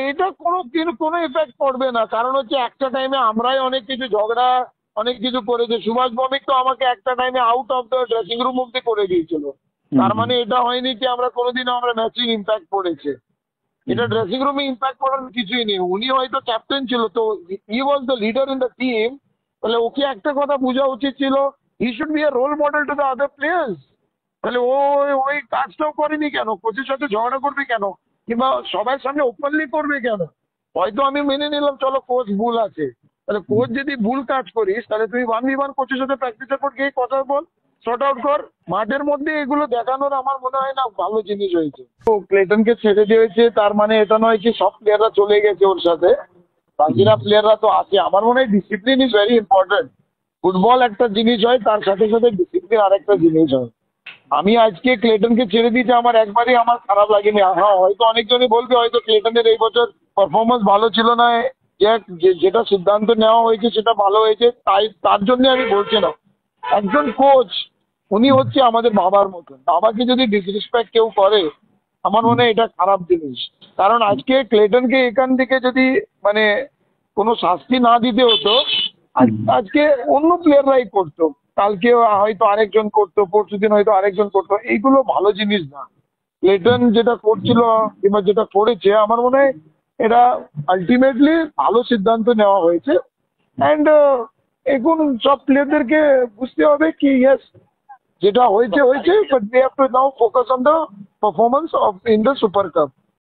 এটা কোনো ইফেক্ট পড়বে না, কারণ হচ্ছে একটা টাইমে আমরাই অনেক কিছু ঝগড়া অনেক কিছু করেছে। সুভাষ ভৌমিক তো আমাকে একটা টাইমে out of the dressing room অব্দি করে দিয়েছিল। তার মানে এটা হয়নি কি আমরা কোনোদিনও আমরা ম্যাচে ইম্প্যাক্ট পড়েছে। এটা ড্রেসিং রুমে ইম্প্যাক্ট পড়ার কিছুই নেই। উনি হয়তো ক্যাপ্টেন ছিল, তো he was the leader in the team. তাহলে ওকে একটা কথা বোঝা উচিত ছিল, he should be a role model to the other players. তাহলে ও ওই কাজটাও করেনি কেন? কোচের সাথে ঝগড়া করবে কেন? কিংবা সবার সামনে ওপেনলি করবে কেন? হয়তো আমি মেনে নিলাম, চলো কোচ ভুল আছে। তাহলে কোচ যদি ভুল কাজ করিস, তাহলে তুই 1v1 কোচের সাথে প্র্যাকটিসের পর গিয়ে কথা বল, শর্ট আউট কর। মাঠের মধ্যে এগুলো দেখানোর আমার মনে হয় না ভালো জিনিস হয়েছে। তো ক্লেটনকে ছেড়ে দিয়েছে, তার মানে এটা নয় কি সব প্লেয়াররা চলে গেছে ওর সাথে। বাকিরা প্লেয়াররা তো আছে। আমার মনে হয় discipline is very important. Football একটা জিনিস হয়, তার সাথে সাথে ডিসিপ্লিন আরেকটা জিনিস হয়। আমি আজকে ক্লেটনকে ছেড়ে দিয়েছি, আমার আমার খারাপ লাগেনি। হ্যাঁ, হয়তো অনেকজনই বলবে হয়তো ক্লেটনের এই বছর পারফরমেন্স ভালো ছিল না, যেটা সিদ্ধান্ত নেওয়া হয়েছে সেটা ভালো হয়েছে, তাই তার জন্য আমি বলছি না। একজন কোচ, উনি হচ্ছে আমাদের বাবার মতন। বাবাকে যদি ডিসরেসপেক্ট কেউ করে, আমার মনে হয় এটা খারাপ জিনিস। কারণ আজকে ক্লেটনকে এখান থেকে যদি মানে কোনো শাস্তি না দিতে হতো, আজকে অন্য প্লেয়াররাই করতো। কালকে হয়তো আরেকজন করতো, পরশুদিন হয়তো আরেকজন করতো। এইগুলো ভালো জিনিস না। ক্লেটন যেটা করছিল কিংবা যেটা করেছে, আমার মনে হয় এটা আলটিমেটলি ভালো সিদ্ধান্ত নেওয়া হয়েছে। অ্যান্ড এখন সব প্লেয়ারদেরকে বুঝতে হবে কি ইয়েস, যেটা হয়েছে হয়েছে, but they have to now focus on the performance of in the super cup.